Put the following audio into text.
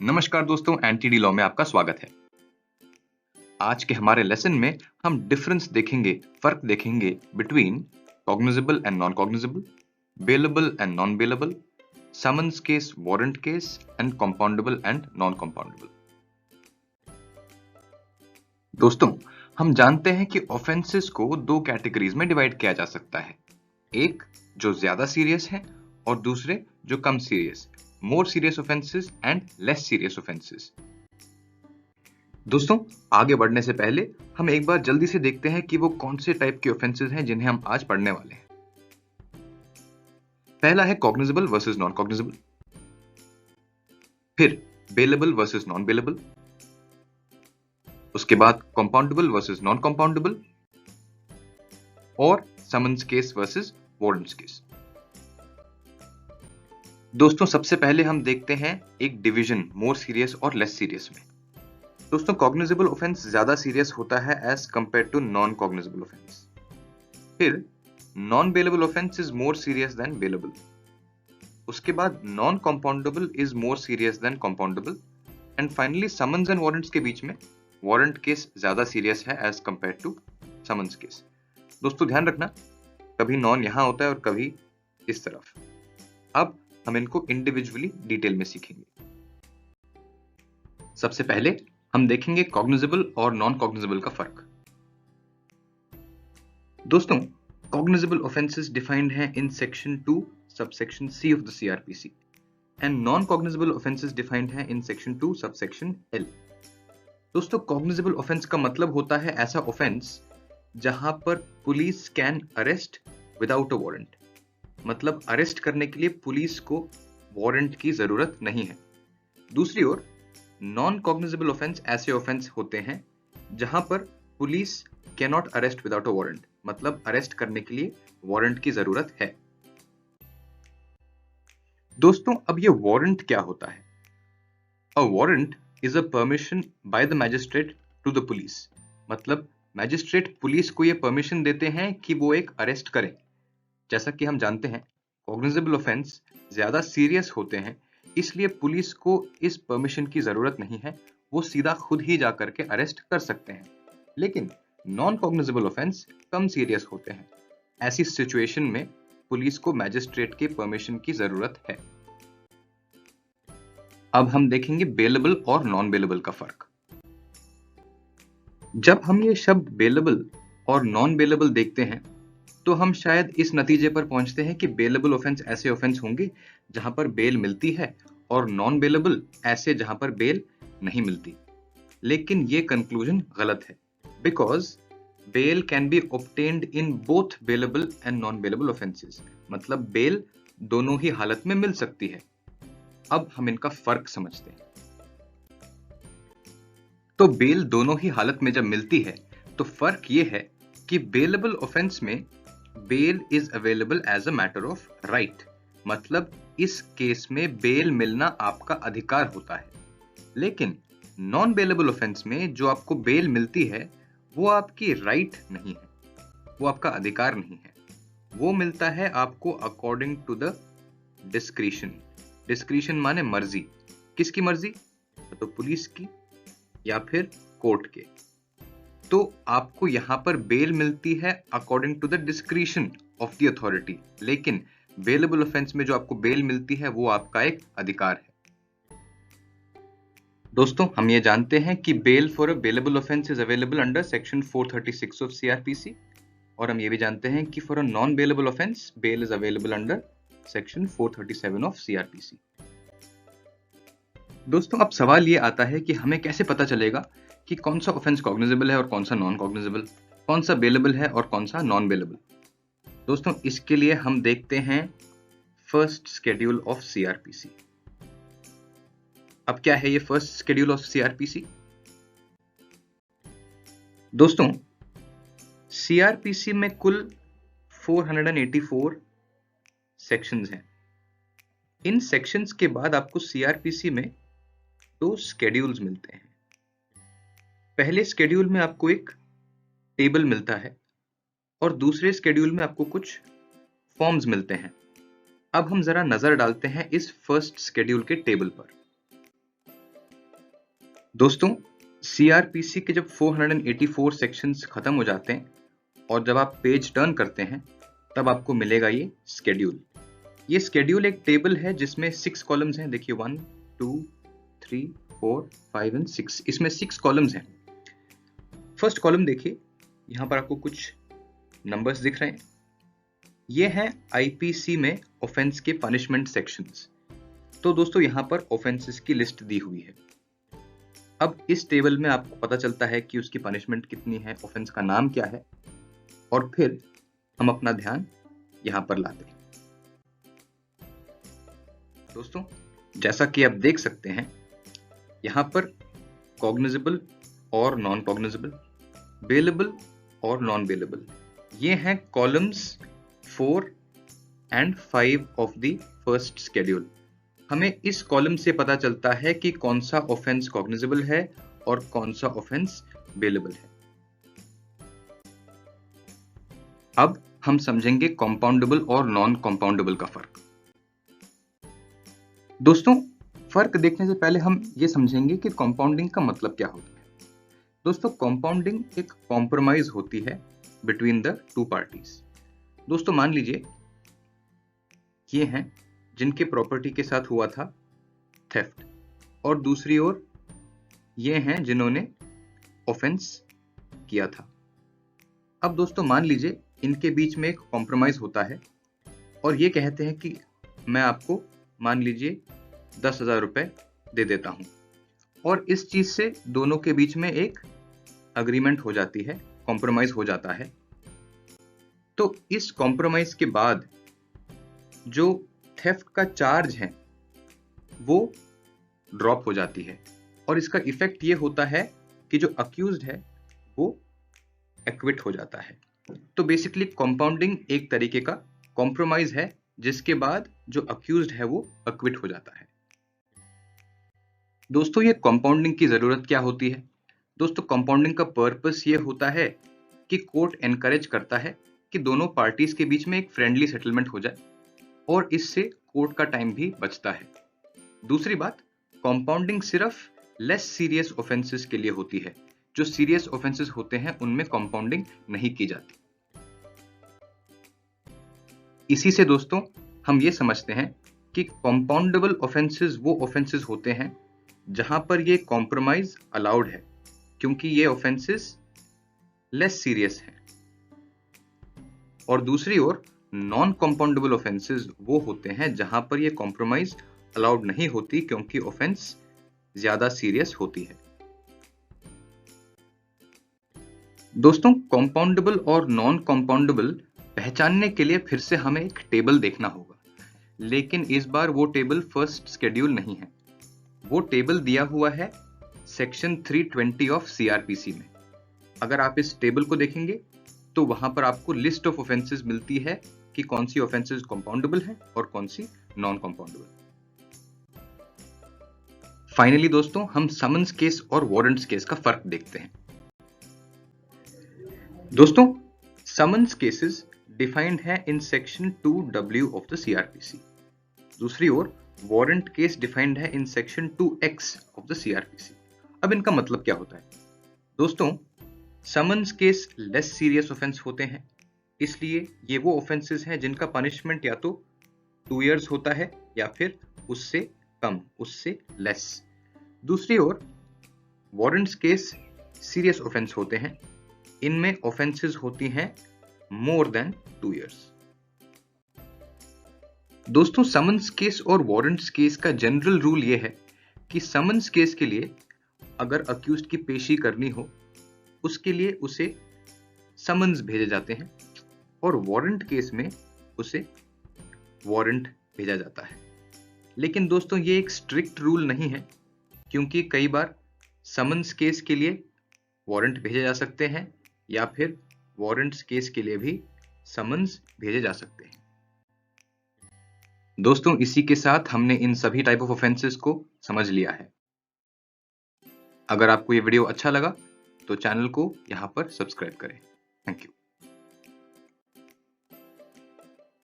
नमस्कार दोस्तों, anti-D law में आपका स्वागत है। आज के हमारे लेसन में हम डिफरेंस देखेंगे, फर्क देखेंगे between cognizable and non cognizable, bailable and non bailable, summons case, warrant case and compoundable and non compoundable. दोस्तों, हम जानते हैं कि ऑफेंसेस को दो कैटेगरीज में डिवाइड किया जा सकता है। एक जो ज्यादा सीरियस है और दूसरे जो कम serious, more serious offences and less serious offences. दोस्तों, आगे बढ़ने से पहले हम एक बार जल्दी से देखते हैं कि वो कौन से टाइप के ऑफेंसेस हैं जिन्हें हम आज पढ़ने वाले हैं। पहला है कॉग्निजेबल वर्सेस नॉन कॉग्निजेबल, फिर बेलेबल वर्सेस नॉन बेलेबल, उसके बाद कंपाउंडेबल वर्सेस नॉन कंपाउंडेबल और summons case versus warrants case. दोस्तों, सबसे पहले हम देखते हैं एक डिवीजन मोर सीरियस और लेस सीरियस में। दोस्तों, कॉग्निजेबल ऑफेंस ज्यादा सीरियस होता है as compare to non cognizable offence. फिर non bailable offence is more serious than bailable. उसके बाद non compoundable is more serious than compoundable and finally summons and warrants के बीच में वारंट केस ज्यादा सीरियस है as compare to summons case. दोस्तों, ध्यान रखना, कभी नॉन यहां होता है और कभी इस तरफ। अब हम इनको इंडिविजुअली डिटेल में सीखेंगे। सबसे पहले हम देखेंगे कॉग्निजेबल और नॉन कॉग्निजेबल का फर्क। दोस्तों, कॉग्निजेबल ऑफेंसेस डिफाइंड हैं in section 2 subsection C of the CrPC and non cognizable offences defined हैं इन सेक्शन 2 सबसेक्शन एल। दोस्तों, कॉग्निजेबल ऑफेंस का मतलब होता है ऐसा ऑफेंस जहां पर police can arrest without a warrant, मतलब अरेस्ट करने के लिए पुलिस को वारंट की जरूरत नहीं है। दूसरी ओर नॉन कॉग्निजेबल ऑफेंस ऐसे ऑफेंस होते हैं जहां पर police can not arrest without a warrant, मतलब अरेस्ट करने के लिए वारंट की जरूरत है। दोस्तों, अब ये वारंट क्या होता है? A warrant is a permission by the magistrate to the police, मतलब मैजिस्ट्रेट पुलिस को ये परमिशन देते हैं कि वो एक अरेस्ट करें। जैसा कि हम जानते हैं, कॉग्निजेबल ऑफेंस ज्यादा सीरियस होते हैं, इसलिए पुलिस को इस परमिशन की जरूरत नहीं है, वो सीधा खुद ही जाकर के अरेस्ट कर सकते हैं। लेकिन नॉन कॉग्निजेबल ऑफेंस कम सीरियस होते हैं, ऐसी सिचुएशन में पुलिस को मैजिस्ट्रेट के परमिशन की जरूरत है। अब हम देखेंगे बेलेबल और नॉन बेलेबल का फर्क। जब हम ये शब्द बेलेबल और नॉन बेलेबल देखते हैं तो हम शायद इस नतीजे पर पहुंचते हैं कि बेलेबल ऑफेंस ऐसे ऑफेंस होंगे जहां पर बेल मिलती है और नॉन बेलेबल ऐसे जहां पर बेल नहीं मिलती। लेकिन ये कंक्लूजन गलत है, because bail can be obtained in both bailable and non bailable offences, मतलब बेल दोनों ही हालत में मिल सकती है। अब हम इनका फर्क समझते हैं। तो बेल दोनों ही हालत में जब मिलती है तो फर्क ये है कि बेलेबल ऑफेंस में bail is available as a matter of right, मतलब इस केस में बेल मिलना आपका अधिकार होता है। लेकिन नॉन बेलेबल ऑफेंस में जो आपको बेल मिलती है वो आपकी राइट नहीं है, वो आपका अधिकार नहीं है, वो मिलता है आपको according to the discretion. Discretion माने मर्जी। किसकी मर्जी? तो पुलिस की या फिर कोर्ट के। तो आपको यहां पर बेल मिलती है according to the discretion of the authority, लेकिन बेलेबल ऑफेंस में जो आपको बेल मिलती है वो आपका एक अधिकार है। दोस्तों, हम ये जानते हैं कि bail for a bailable offence is available under section 436 of CrPC, और हम ये भी जानते हैं कि for a non bailable offence bail is available under section 437 of CrPC. दोस्तों, अब सवाल ये आता है कि हमें कैसे पता चलेगा कि कौन सा ऑफेंस कॉग्निजेबल है और कौन सा नॉन कॉग्निजेबल, कौन सा बेलेबल है और कौन सा नॉन बेलेबल। दोस्तों, इसके लिए हम देखते हैं फर्स्ट शेड्यूल ऑफ सीआरपीसी। अब क्या है ये फर्स्ट शेड्यूल ऑफ सीआरपीसी? दोस्तों, सीआरपीसी में कुल 484 सेक्शंस हैं। इन सेक्शंस के बाद आपको सीआरपीसी में दो शेड्यूल्स मिलते हैं। पहले शेड्यूल में आपको एक टेबल मिलता है और दूसरे शेड्यूल में आपको कुछ फॉर्म्स मिलते हैं। अब हम जरा नजर डालते हैं इस फर्स्ट शेड्यूल के टेबल पर। दोस्तों, सीआरपीसी के जब 484 सेक्शंस खत्म हो जाते हैं और जब आप पेज टर्न करते हैं तब आपको मिलेगा ये स्केड्यूल। ये स्केड्यूल एक टेबल है जिसमें 6 कॉलम्स हैं। देखिए 1 2 3 4 5 एंड 6, इसमें 6 कॉलम्स हैं। फर्स्ट कॉलम देखिए, यहाँ पर आपको कुछ नंबर्स दिख रहे हैं। ये हैं आईपीसी में ऑफेंस के पनिशमेंट सेक्शंस। तो दोस्तों यहाँ पर ऑफेंसेस की लिस्ट दी हुई है। अब इस टेबल में आपको पता चलता है कि उसकी पनिशमेंट कितनी है, ऑफेंस का नाम क्या है, और फिर हम अपना ध्यान यहां पर लाते हैं। दोस्तों, जैसा कि आप देख सकते हैं, यहां पर कॉग्निजेबल और नॉन कॉग्निजेबल, बेलेबल और नॉन बेलेबल, ये हैं columns 4 and 5 of the first schedule. हमें इस कॉलम से पता चलता है कि कौन सा ऑफेंस कॉग्निजेबल है और कौन सा ऑफेंस बेलेबल है। अब हम समझेंगे कंपाउंडेबल और नॉन कंपाउंडेबल का फर्क। दोस्तों, फर्क देखने से पहले हम ये समझेंगे कि कंपाउंडिंग का मतलब क्या होता है। दोस्तों, कंपाउंडिंग एक कॉम्प्रोमाइज होती है बिटवीन द टू पार्टीज। दोस्तों, मान लीजिए ये हैं जिनके प्रॉपर्टी के साथ हुआ था थेफ्ट, और दूसरी ओर ये हैं जिन्होंने ऑफेंस किया था। अब दोस्तों, मान लीजिए इनके बीच में एक कॉम्प्रोमाइज होता है और ये कहते हैं कि मैं आपको मान लीजिए 10,000 रुपए दे देता हूं, और इस चीज से दोनों के बीच में एक अग्रीमेंट हो जाती है, कॉम्प्रोमाइज हो जाता है। तो इस कॉम्प्रोमाइज के बाद जो थेफ्ट का चार्ज है वो ड्रॉप हो जाती है, और इसका इफेक्ट ये होता है कि जो अक्यूज्ड है वो एक्विट हो जाता है। तो बेसिकली कंपाउंडिंग एक तरीके का कॉम्प्रोमाइज है जिसके बाद जो अक्यूज्ड है वो एक्विट हो जाता है। दोस्तों, ये कंपाउंडिंग की जरूरत क्या होती है? दोस्तों, कंपाउंडिंग का पर्पस ये होता है कि कोर्ट एनकरेज करता है कि दोनों पार्टीज के बीच में एक फ्रेंडली सेटलमेंट हो जाए, और इससे कोर्ट का टाइम भी बचता है। दूसरी बात, कंपाउंडिंग सिर्फ लेस सीरियस ऑफेंसेस के लिए होती है। जो सीरियस ऑफेंसेस होते हैं उनमें कंपाउंडिंग नहीं की जाती। इसी से दोस्तों हम ये समझते हैं कि कंपाउंडेबल ऑफेंसेस वो ऑफेंसेस होते हैं जहां पर ये कॉम्प्रोमाइज अलाउड है, क्योंकि ये ऑफेंसेस लेस सीरियस हैं। और दूसरी ओर नॉन कंपाउंडेबल ऑफेंसेस वो होते हैं जहां पर ये कॉम्प्रोमाइज अलाउड नहीं होती, क्योंकि ऑफेंस ज्यादा सीरियस होती है। दोस्तों, कंपाउंडेबल और नॉन कंपाउंडेबल पहचानने के लिए फिर से हमें एक टेबल देखना होगा, लेकिन इस बार वो टेबल फर्स्ट शेड्यूल नहीं है। वो टेबल दिया हुआ है सेक्शन 320 ऑफ सीआरपीसी में। अगर आप इस टेबल को देखेंगे तो वहां पर आपको लिस्ट ऑफ ऑफेंसेस मिलती है कि कौन सी ऑफेंसेस कंपाउंडेबल है और कौन सी नॉन कंपाउंडेबल। फाइनली दोस्तों, हम समन्स केस और वारंट्स केस का फर्क देखते हैं। दोस्तों, समन्स केसेस डिफाइंड है in section 2W of the CrPC. दूसरी ओर वारंट केस डिफाइंड है in section 2X of the CrPC. अब इनका मतलब क्या होता है? दोस्तों, summons case less serious offence होते हैं, इसलिए ये वो ऑफेंसेस हैं जिनका पनिशमेंट या तो 2 इयर्स होता है या फिर उससे कम, उससे लेस। दूसरी ओर वारंट्स केस सीरियस ऑफेंस होते हैं, इनमें ऑफेंसेस होती हैं मोर देन 2 इयर्स। दोस्तों, समन्स केस और वारंट्स केस का जनरल रूल यह है कि समन्स केस के लिए अगर अक्यूज्ड की पेशी करनी हो उसके लिए उसे समन्स भेजे जाते हैं, और वारंट केस में उसे वारंट भेजा जाता है। लेकिन दोस्तों, ये एक स्ट्रिक्ट रूल नहीं है, क्योंकि कई बार समन्स केस के लिए वारंट भेजे जा सकते हैं या फिर वारंट्स केस के लिए भी समन्स भेजे जा सकते हैं। दोस्तों, इसी के साथ हमने इन सभी टाइप ऑफ ऑफेंसेस को समझ लिया है। अगर आपको ये वीडियो अच्छा लगा तो चैनल को यहां पर सब्सक्राइब करें। Thank you.